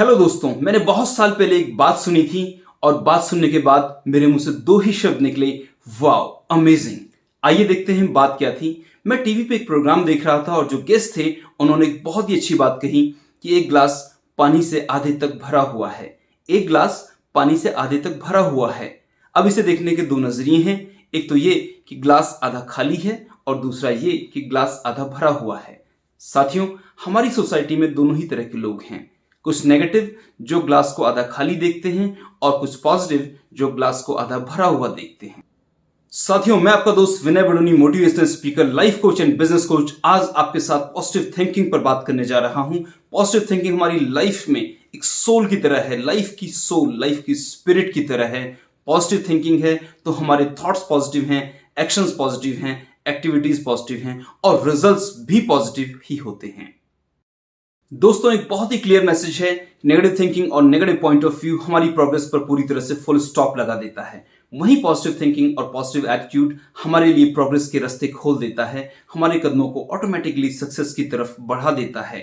Hello दोस्तों, मैंने बहुत साल पहले एक बात सुनी थी और बात सुनने के बाद मेरे मुंह से दो ही शब्द निकले, वाओ अमेजिंग। आइए देखते हैं बात क्या थी। मैं टीवी पे एक प्रोग्राम देख रहा था और जो गेस्ट थे उन्होंने एक बहुत ही अच्छी बात कही कि एक ग्लास पानी से आधे तक भरा हुआ है। एक ग्लास पानी से आधे तक भरा हुआ है। अब इसे देखने के दो नजरिए हैं। एक तो ये कि ग्लास आधा खाली है और दूसरा ये कि ग्लास आधा भरा हुआ है। साथियों, हमारी सोसाइटी में दोनों ही तरह के लोग हैं। कुछ नेगेटिव जो ग्लास को आधा खाली देखते हैं और कुछ पॉजिटिव जो ग्लास को आधा भरा हुआ देखते हैं। साथियों, मैं आपका दोस्त Vinay Badoni, motivational speaker, life coach and business coach, आज आपके साथ पॉजिटिव थिंकिंग पर बात करने जा रहा हूं। पॉजिटिव थिंकिंग हमारी लाइफ में एक सोल की तरह है, लाइफ की सोल, लाइफ की स्पिरिट की तरह है। पॉजिटिव थिंकिंग है तो हमारे थॉट्स पॉजिटिव हैं, एक्शंस पॉजिटिव हैं, एक्टिविटीज पॉजिटिव हैं और रिजल्ट्स भी पॉजिटिव ही होते हैं। दोस्तों, एक बहुत ही क्लियर मैसेज है। नेगेटिव थिंकिंग और नेगेटिव पॉइंट ऑफ व्यू हमारी प्रोग्रेस पर पूरी तरह से फुल स्टॉप लगा देता है। वहीं पॉजिटिव थिंकिंग और पॉजिटिव एटीट्यूड हमारे लिए प्रोग्रेस के रास्ते खोल देता है, हमारे कदमों को ऑटोमेटिकली सक्सेस की तरफ बढ़ा देता है।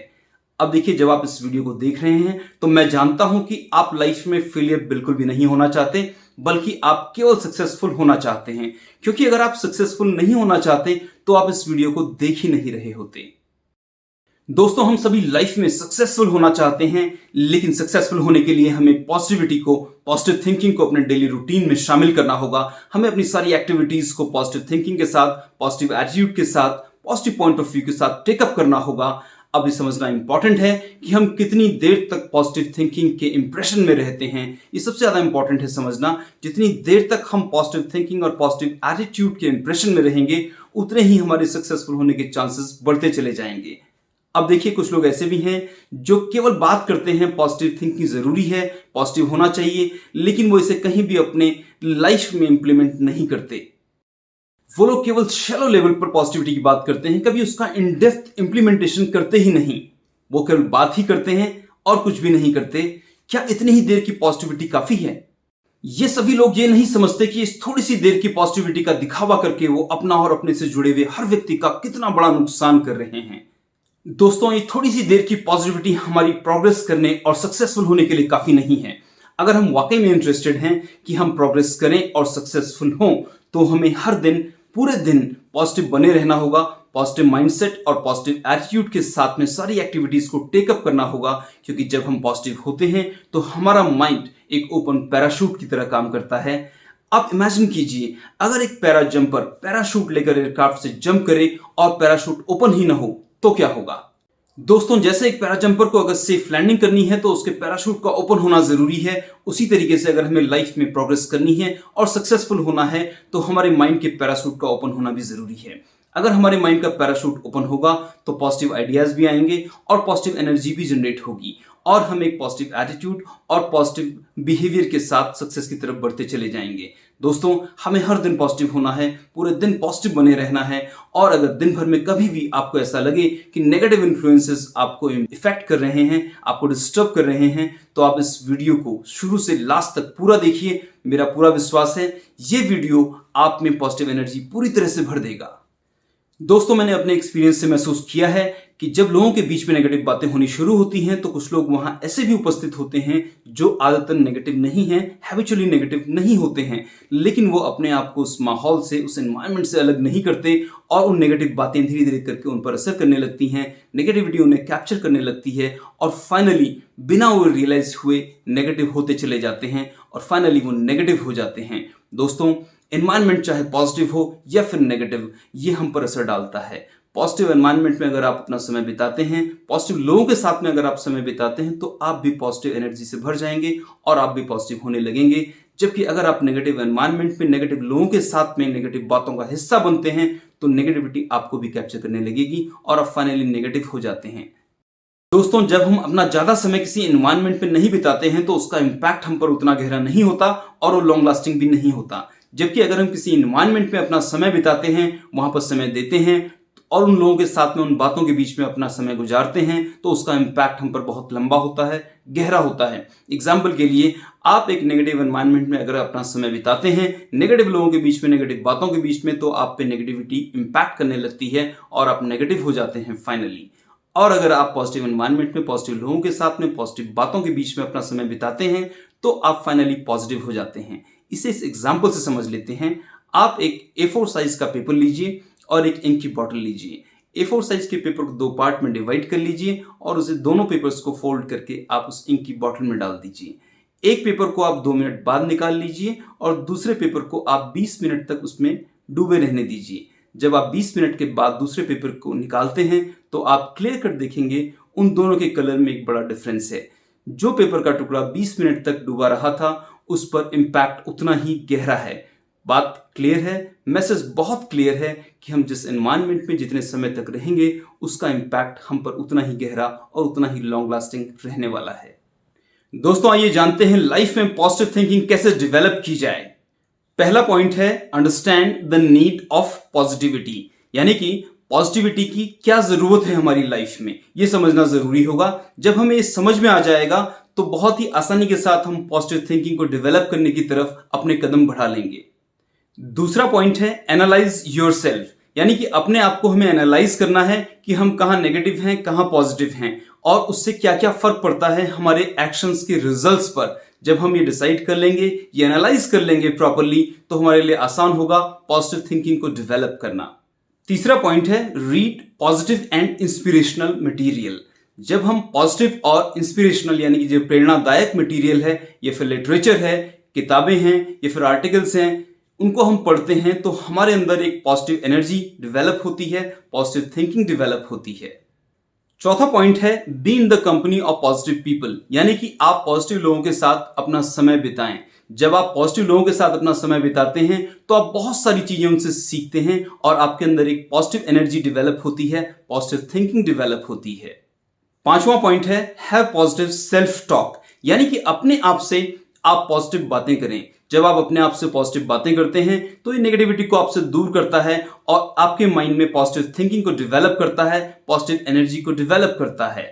अब देखिए, जब आप इस वीडियो को देख रहे हैं तो मैं जानता हूं कि आप लाइफ में फेलियर बिल्कुल भी नहीं होना चाहते, बल्कि आप केवल सक्सेसफुल होना चाहते हैं। क्योंकि अगर आप सक्सेसफुल नहीं होना चाहते तो आप इस वीडियो को देख ही नहीं रहे होते। दोस्तों, हम सभी लाइफ में सक्सेसफुल होना चाहते हैं, लेकिन सक्सेसफुल होने के लिए हमें पॉजिटिविटी को, पॉजिटिव थिंकिंग को अपने डेली रूटीन में शामिल करना होगा। हमें अपनी सारी एक्टिविटीज को पॉजिटिव थिंकिंग के साथ, पॉजिटिव एटीट्यूड के साथ, पॉजिटिव पॉइंट ऑफ व्यू के साथ टेकअप करना होगा। अब ये समझना इंपॉर्टेंट है कि हम कितनी देर तक पॉजिटिव थिंकिंग के इंप्रेशन में रहते हैं। ये सबसे ज्यादा इंपॉर्टेंट है समझना। जितनी देर तक हम पॉजिटिव थिंकिंग और पॉजिटिव एटीट्यूड के इंप्रेशन में रहेंगे, उतने ही हमारे सक्सेसफुल होने के चांसेस बढ़ते चले जाएंगे। अब देखिए, कुछ लोग ऐसे भी हैं जो केवल बात करते हैं पॉजिटिव थिंकिंग जरूरी है, पॉजिटिव होना चाहिए, लेकिन वो इसे कहीं भी अपने लाइफ में इंप्लीमेंट नहीं करते। वो लोग केवल शैलो लेवल पर पॉजिटिविटी की बात करते हैं, कभी उसका इन डेप्थ इंप्लीमेंटेशन करते ही नहीं। वो केवल बात ही करते हैं और कुछ भी नहीं करते। क्या इतनी ही देर की पॉजिटिविटी काफी है? ये सभी लोग ये नहीं समझते कि इस थोड़ी सी देर की पॉजिटिविटी का दिखावा करके वो अपना और अपने से जुड़े हुए हर व्यक्ति का कितना बड़ा नुकसान कर रहे हैं। दोस्तों, ये थोड़ी सी देर की पॉजिटिविटी हमारी प्रोग्रेस करने और सक्सेसफुल होने के लिए काफी नहीं है। अगर हम वाकई में इंटरेस्टेड हैं कि हम प्रोग्रेस करें और सक्सेसफुल हों, तो हमें हर दिन, पूरे दिन पॉजिटिव बने रहना होगा। पॉजिटिव माइंडसेट और पॉजिटिव एटीट्यूड के साथ में सारी एक्टिविटीज को टेकअप करना होगा। क्योंकि जब हम पॉजिटिव होते हैं तो हमारा माइंड एक ओपन पैराशूट की तरह काम करता है। आप इमेजिन कीजिए, अगर एक पैरा जंपर पैराशूट लेकर एयरक्राफ्ट से जंप करे और पैराशूट ओपन ही ना हो तो क्या होगा? दोस्तों, जैसे एक पैरा जंपर को अगर सेफ लैंडिंग करनी है तो उसके पैराशूट का ओपन होना जरूरी है, उसी तरीके से अगर हमें लाइफ में प्रोग्रेस करनी है और सक्सेसफुल होना है तो हमारे माइंड के पैराशूट का ओपन होना भी जरूरी है। अगर हमारे माइंड का पैराशूट ओपन होगा तो पॉजिटिव आइडियाज भी आएंगे और पॉजिटिव एनर्जी भी जनरेट होगी और हम एक पॉजिटिव एटीट्यूड और पॉजिटिव बिहेवियर के साथ सक्सेस की तरफ बढ़ते चले जाएंगे। दोस्तों, हमें हर दिन पॉजिटिव होना है, पूरे दिन पॉजिटिव बने रहना है। और अगर दिन भर में कभी भी आपको ऐसा लगे कि नेगेटिव इन्फ्लुएंसेस आपको इफेक्ट कर रहे हैं, आपको डिस्टर्ब कर रहे हैं, तो आप इस वीडियो को शुरू से लास्ट तक पूरा देखिए। मेरा पूरा विश्वास है ये वीडियो आप में पॉजिटिव एनर्जी पूरी तरह से भर देगा। दोस्तों, मैंने अपने एक्सपीरियंस से महसूस किया है कि जब लोगों के बीच में नेगेटिव बातें होनी शुरू होती हैं तो कुछ लोग वहां ऐसे भी उपस्थित होते हैं जो आदतन नेगेटिव नहीं हैं, हैबिचुअली नेगेटिव नहीं होते हैं, लेकिन वो अपने आप को उस माहौल से, उस एनवायरनमेंट से अलग नहीं करते और उन नेगेटिव बातें धीरे धीरे करके उन पर असर करने लगती हैं। नेगेटिविटी उन्हें कैप्चर करने लगती है और फाइनली बिना वो रियलाइज हुए नेगेटिव होते चले जाते हैं और फाइनली वो नेगेटिव हो जाते हैं। दोस्तों, एनवायरनमेंट चाहे पॉजिटिव हो या फिर नेगेटिव, ये हम पर असर डालता है। पॉजिटिव एनवायरनमेंट में अगर आप अपना समय बिताते हैं, पॉजिटिव लोगों के साथ में अगर आप समय बिताते हैं, तो आप भी पॉजिटिव एनर्जी से भर जाएंगे और आप भी पॉजिटिव होने लगेंगे। जबकि अगर आप नेगेटिव एनवायरनमेंट में, नेगेटिव लोगों के साथ में, नेगेटिव बातों का हिस्सा बनते हैं, तो नेगेटिविटी आपको भी कैप्चर करने लगेगी और आप फाइनली नेगेटिव हो जाते हैं। दोस्तों, जब हम अपना ज्यादा समय किसी एनवायरनमेंट में नहीं बिताते हैं तो उसका इंपैक्ट हम पर उतना गहरा नहीं होता और वो लॉन्ग लास्टिंग भी नहीं होता। जबकि अगर हम किसी एनवायरनमेंट में अपना समय बिताते हैं, वहां पर समय देते हैं और उन लोगों के साथ में, उन बातों के बीच में अपना समय गुजारते हैं, तो उसका इंपैक्ट हम पर बहुत लंबा होता है, गहरा होता है। एग्जाम्पल के लिए, आप एक नेगेटिव एनवायरनमेंट में अगर अपना समय बिताते हैं, नेगेटिव लोगों के बीच में, नेगेटिव बातों के बीच में, तो आप पे नेगेटिविटी इंपैक्ट करने लगती है और आप नेगेटिव हो जाते हैं फाइनली। और अगर आप पॉजिटिव एनवायरनमेंट में, पॉजिटिव लोगों के साथ में, पॉजिटिव बातों के बीच में अपना समय बिताते हैं तो आप फाइनली पॉजिटिव हो जाते हैं। इसे इस एग्जाम्पल से समझ लेते हैं। आप एक A4 साइज का पेपर लीजिए और एक इंक की बॉटल लीजिए। A4 साइज के पेपर को 2 पार्ट में डिवाइड कर लीजिए और उसे दोनों पेपर्स को फोल्ड करके आप उस इंक की बॉटल में डाल दीजिए। एक पेपर को आप 2 मिनट बाद निकाल लीजिए और दूसरे पेपर को आप 20 मिनट तक उसमें डूबे रहने दीजिए। जब आप 20 मिनट के बाद दूसरे पेपर को निकालते हैं तो आप क्लियर कट देखेंगे उन दोनों के कलर में एक बड़ा डिफरेंस है। जो पेपर का टुकड़ा 20 मिनट तक डूबा रहा था उस पर इम्पैक्ट उतना ही गहरा है। बात क्लियर है, मैसेज बहुत क्लियर है कि हम जिस एनवायरनमेंट में जितने समय तक रहेंगे उसका इम्पैक्ट हम पर उतना ही गहरा और उतना ही लॉन्ग लास्टिंग रहने वाला है। दोस्तों आइए जानते हैं लाइफ में पॉजिटिव थिंकिंग कैसे डेवलप की जाए। पहला पॉइंट है understand the need of positivity, यानी कि पॉजिटिविटी की क्या जरूरत है हमारी लाइफ में, यह समझना जरूरी होगा। जब हमें ये समझ में आ जाएगा तो बहुत ही आसानी के साथ हम पॉजिटिव थिंकिंग को डेवलप करने की तरफ अपने कदम बढ़ा लेंगे। दूसरा पॉइंट है एनालाइज योरसेल्फ, यानी कि अपने आप को हमें एनालाइज करना है कि हम कहां नेगेटिव हैं, कहां पॉजिटिव हैं और उससे क्या क्या फर्क पड़ता है हमारे एक्शंस के रिजल्ट्स पर। जब हम ये डिसाइड कर लेंगे, ये एनालाइज कर लेंगे प्रॉपरली, तो हमारे लिए आसान होगा पॉजिटिव थिंकिंग को डेवलप करना। तीसरा पॉइंट है read positive and inspirational material. जब हम पॉजिटिव और इंस्पिरेशनल यानी कि जो प्रेरणादायक मटेरियल है, या फिर लिटरेचर है, किताबें हैं या फिर आर्टिकल्स हैं, उनको हम पढ़ते हैं तो हमारे अंदर एक पॉजिटिव एनर्जी डेवलप होती है, पॉजिटिव थिंकिंग डेवलप होती है। चौथा पॉइंट है be in the company of positive people, यानी कि आप पॉजिटिव लोगों के साथ अपना समय बिताएं। जब आप पॉजिटिव लोगों के साथ अपना समय बिताते हैं तो आप बहुत सारी चीजें उनसे सीखते हैं और आपके अंदर एक पॉजिटिव एनर्जी डेवलप होती है, पॉजिटिव थिंकिंग डेवलप होती है। पांचवा पॉइंट है हैव पॉजिटिव सेल्फ टॉक, यानी कि अपने आप से आप पॉजिटिव बातें करें। जब आप अपने आप से पॉजिटिव बातें करते हैं तो ये नेगेटिविटी को आपसे दूर करता है और आपके माइंड में पॉजिटिव थिंकिंग को डेवलप करता है, पॉजिटिव एनर्जी को डेवलप करता है।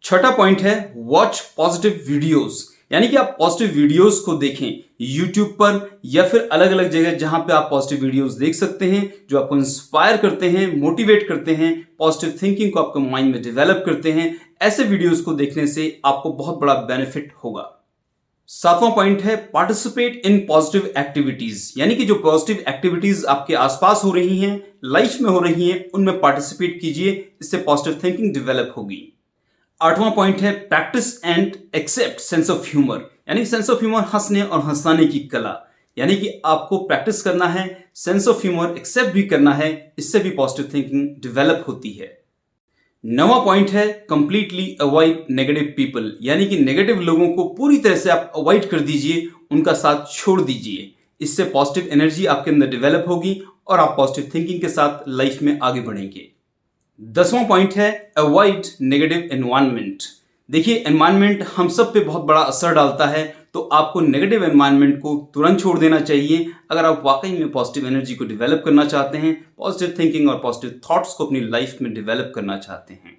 छठा पॉइंट है वॉच पॉजिटिव वीडियोस, यानी कि आप पॉजिटिव वीडियोस को देखें यूट्यूब पर या फिर अलग अलग जगह जहां पे आप पॉजिटिव वीडियोस देख सकते हैं जो आपको इंस्पायर करते हैं, मोटिवेट करते हैं, पॉजिटिव थिंकिंग को आपके माइंड में डेवलप करते हैं। ऐसे वीडियोस को देखने से आपको बहुत बड़ा बेनिफिट होगा। सातवां पॉइंट है पार्टिसिपेट इन पॉजिटिव एक्टिविटीज, यानी कि जो पॉजिटिव एक्टिविटीज आपके आसपास हो रही हैं, लाइफ में हो रही हैं, उनमें पार्टिसिपेट कीजिए, इससे पॉजिटिव थिंकिंग डेवलप होगी। आठवां पॉइंट है practice and accept sense of humour, यानी सेंस ऑफ ह्यूमर हंसने और हंसाने की कला, यानी कि आपको प्रैक्टिस करना है, सेंस ऑफ ह्यूमर एक्सेप्ट भी करना है, इससे भी पॉजिटिव थिंकिंग डेवलप होती है। नवा पॉइंट है कंप्लीटली अवॉइड नेगेटिव पीपल, यानी कि नेगेटिव लोगों को पूरी तरह से आप अवॉइड कर दीजिए, उनका साथ छोड़ दीजिए। इससे पॉजिटिव एनर्जी आपके अंदर डेवलप होगी और आप पॉजिटिव थिंकिंग के साथ लाइफ में आगे बढ़ेंगे। 10वां पॉइंट है अवॉइड नेगेटिव एनवायरनमेंट। देखिए एनवायरनमेंट हम सब पे बहुत बड़ा असर डालता है, तो आपको नेगेटिव एनवायरनमेंट को तुरंत छोड़ देना चाहिए अगर आप वाकई में पॉजिटिव एनर्जी को डेवलप करना चाहते हैं, पॉजिटिव थिंकिंग और पॉजिटिव थॉट्स को अपनी लाइफ में डेवलप करना चाहते हैं।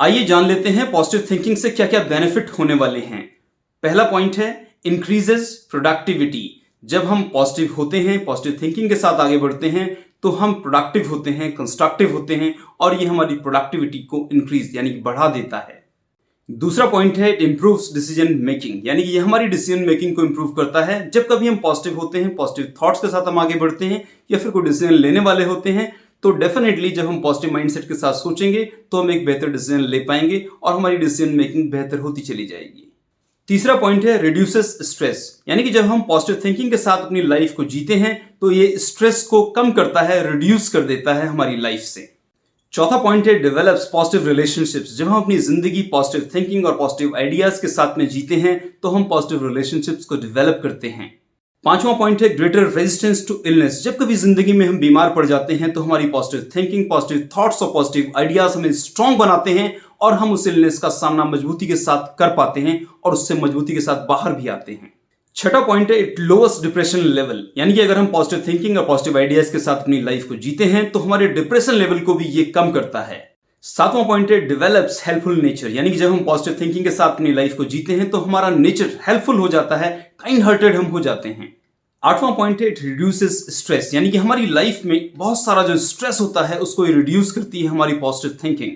आइए जान लेते हैं पॉजिटिव थिंकिंग से क्या क्या बेनिफिट होने वाले हैं। पहला पॉइंट है इंक्रीजेस प्रोडक्टिविटी। जब हम पॉजिटिव होते हैं, पॉजिटिव थिंकिंग के साथ आगे बढ़ते हैं, तो हम प्रोडक्टिव होते हैं, कंस्ट्रक्टिव होते हैं और ये हमारी प्रोडक्टिविटी को इंक्रीज यानी कि बढ़ा देता है। दूसरा पॉइंट है इट इंप्रूव्स डिसीजन मेकिंग, यानी कि ये हमारी डिसीजन मेकिंग को इंप्रूव करता है। जब कभी हम पॉजिटिव होते हैं, पॉजिटिव थॉट्स के साथ हम आगे बढ़ते हैं या फिर कोई डिसीजन लेने वाले होते हैं, तो डेफिनेटली जब हम पॉजिटिव माइंडसेट के साथ सोचेंगे तो हम एक बेहतर डिसीजन ले पाएंगे और हमारी डिसीजन मेकिंग बेहतर होती चली जाएगी। तीसरा पॉइंट है रिड्यूसेस स्ट्रेस, यानी कि जब हम पॉजिटिव थिंकिंग के साथ अपनी लाइफ को जीते हैं तो ये स्ट्रेस को कम करता है, रिड्यूस कर देता है हमारी लाइफ से। चौथा पॉइंट है डेवलप्स पॉजिटिव रिलेशनशिप्स। जब हम अपनी जिंदगी पॉजिटिव थिंकिंग और पॉजिटिव आइडियाज के साथ में जीते हैं तो हम पॉजिटिव रिलेशनशिप्स को डेवलप करते हैं। पांचवा पॉइंट है ग्रेटर रेजिस्टेंस टू इलनेस। जब कभी जिंदगी में हम बीमार पड़ जाते हैं तो हमारी पॉजिटिव थिंकिंग, पॉजिटिव थॉट्स और पॉजिटिव आइडियाज हमें स्ट्रांग बनाते हैं और हम उस इलनेस का सामना मजबूती के साथ कर पाते हैं और उससे मजबूती के साथ बाहर भी आते हैं। छठा पॉइंट है इट लोअर्स डिप्रेशन लेवल, यानी कि अगर हम पॉजिटिव थिंकिंग और पॉजिटिव आइडियाज के साथ अपनी लाइफ को जीते हैं तो हमारे डिप्रेशन लेवल को भी ये कम करता है। सातवां पॉइंट है डेवलप्स हेल्पफुल नेचर, यानी कि जब हम पॉजिटिव थिंकिंग के साथ अपनी लाइफ को जीते हैं तो हमारा नेचर हेल्पफुल हो जाता है, काइंड हार्टेड हम हो जाते हैं। आठवां पॉइंट है इट रिड्यूसेस स्ट्रेस, यानी कि हमारी लाइफ में बहुत सारा जो स्ट्रेस होता है उसको रिड्यूस करती है हमारी पॉजिटिव थिंकिंग।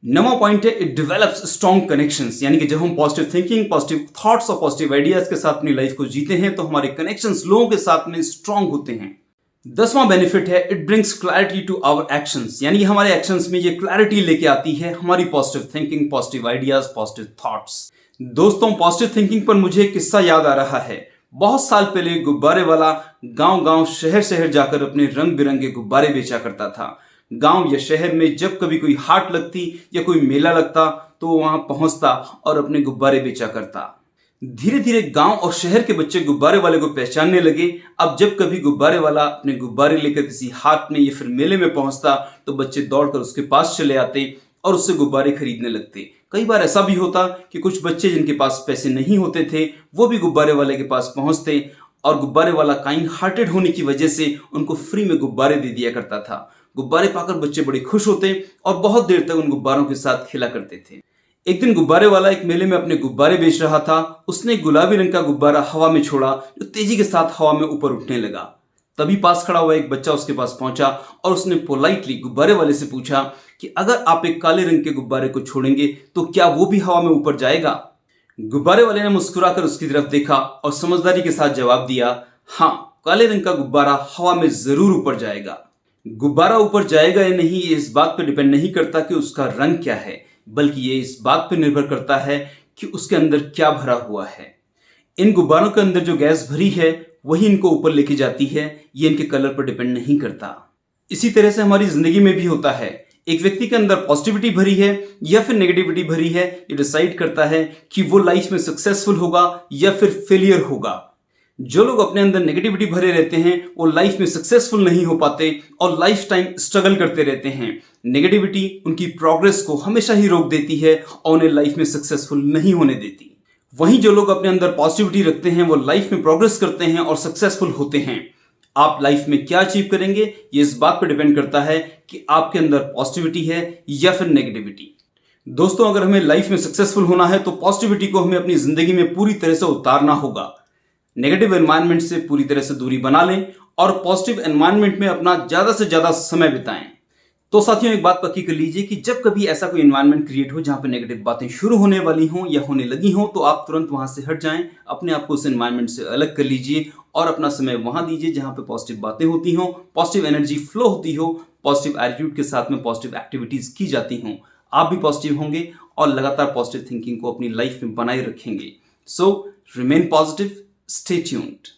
नवा पॉइंट है, इट डेवलप्स स्ट्रॉन्ग कनेक्शंस, यानी कि जब हम पॉजिटिव थिंकिंग, पॉजिटिव थॉट्स और पॉजिटिव आइडियाज के साथ अपनी लाइफ को जीते हैं तो हमारे कनेक्शंस लोगों के साथ में स्ट्रॉन्ग होते हैं। 10वां बेनिफिट है, it brings clarity to our actions, यानी कि हमारे एक्शंस में ये क्लैरिटी लेके आती है हमारी positive thinking, positive ideas, positive thoughts. दोस्तों, पॉजिटिव थिंकिंग पर मुझे एक किस्सा याद आ रहा है। बहुत साल पहले गुब्बारे वाला गांव-गांव, शहर-शहर जाकर अपने रंग बिरंगे गुब्बारे बेचा करता था। गांव या शहर में जब कभी कोई हाट लगती या कोई मेला लगता तो वो वहां पहुंचता और अपने गुब्बारे बेचा करता। धीरे धीरे गांव और शहर के बच्चे गुब्बारे वाले को पहचानने लगे। अब जब कभी गुब्बारे वाला अपने गुब्बारे लेकर किसी हाट में या फिर मेले में पहुंचता तो बच्चे दौड़कर उसके पास चले आते और उससे गुब्बारे खरीदने लगते। कई बार ऐसा भी होता कि कुछ बच्चे जिनके पास पैसे नहीं होते थे वो भी गुब्बारे वाले के पास पहुंचते और गुब्बारे वाला काइंड हार्टेड होने की वजह से उनको फ्री में गुब्बारे दे दिया करता था। गुब्बारे पाकर बच्चे बड़े खुश होते और बहुत देर तक उन गुब्बारों के साथ खेला करते थे। एक दिन गुब्बारे वाला एक मेले में अपने गुब्बारे बेच रहा था। उसने एक गुलाबी रंग का गुब्बारा हवा में छोड़ा जो तेजी के साथ हवा में ऊपर उठने लगा। तभी पास खड़ा हुआ एक बच्चा उसके पास पहुंचा और उसने पोलाइटली गुब्बारे वाले से पूछा कि अगर आप एक काले रंग के गुब्बारे को छोड़ेंगे तो क्या वो भी हवा में ऊपर जाएगा? गुब्बारे वाले ने मुस्कुराकर उसकी तरफ देखा और समझदारी के साथ जवाब दिया, हाँ, काले रंग का गुब्बारा हवा में जरूर ऊपर जाएगा। गुब्बारा ऊपर जाएगा या नहीं ये इस बात पर डिपेंड नहीं करता कि उसका रंग क्या है, बल्कि ये इस बात पर निर्भर करता है कि उसके अंदर क्या भरा हुआ है। इन गुब्बारों के अंदर जो गैस भरी है वही इनको ऊपर लेके जाती है, ये इनके कलर पर डिपेंड नहीं करता। इसी तरह से हमारी जिंदगी में भी होता है। एक व्यक्ति के अंदर पॉजिटिविटी भरी है या फिर नेगेटिविटी भरी है, ये डिसाइड करता है कि वो लाइफ में सक्सेसफुल होगा या फिर फेलियर होगा। जो लोग अपने अंदर नेगेटिविटी भरे रहते हैं वो लाइफ में सक्सेसफुल नहीं हो पाते और लाइफ टाइम स्ट्रगल करते रहते हैं। नेगेटिविटी उनकी प्रोग्रेस को हमेशा ही रोक देती है और उन्हें लाइफ में सक्सेसफुल नहीं होने देती। वहीं जो लोग अपने अंदर पॉजिटिविटी रखते हैं वो लाइफ में प्रोग्रेस करते हैं और सक्सेसफुल होते हैं। आप लाइफ में क्या अचीव करेंगे ये इस बात पर डिपेंड करता है कि आपके अंदर पॉजिटिविटी है या फिर नेगेटिविटी। दोस्तों, अगर हमें लाइफ में सक्सेसफुल होना है तो पॉजिटिविटी को हमें अपनी जिंदगी में पूरी तरह से उतारना होगा। नेगेटिव एनवायरनमेंट से पूरी तरह से दूरी बना लें और पॉजिटिव एनवायरनमेंट में अपना ज्यादा से ज्यादा समय बिताएं। तो साथियों, एक बात पक्की कर लीजिए कि जब कभी ऐसा कोई एनवायरनमेंट क्रिएट हो जहां पे नेगेटिव बातें शुरू होने वाली हों या होने लगी हों तो आप तुरंत वहां से हट जाएं, अपने आप को उस एनवायरनमेंट से अलग कर लीजिए और अपना समय वहां दीजिए जहां पे पॉजिटिव बातें होती हों, पॉजिटिव एनर्जी फ्लो होती हो, पॉजिटिव एटीट्यूड के साथ में पॉजिटिव एक्टिविटीज की जाती हों। आप भी पॉजिटिव होंगे और लगातार पॉजिटिव थिंकिंग को अपनी लाइफ में बनाए रखेंगे। सो रिमेन पॉजिटिव, stay tuned.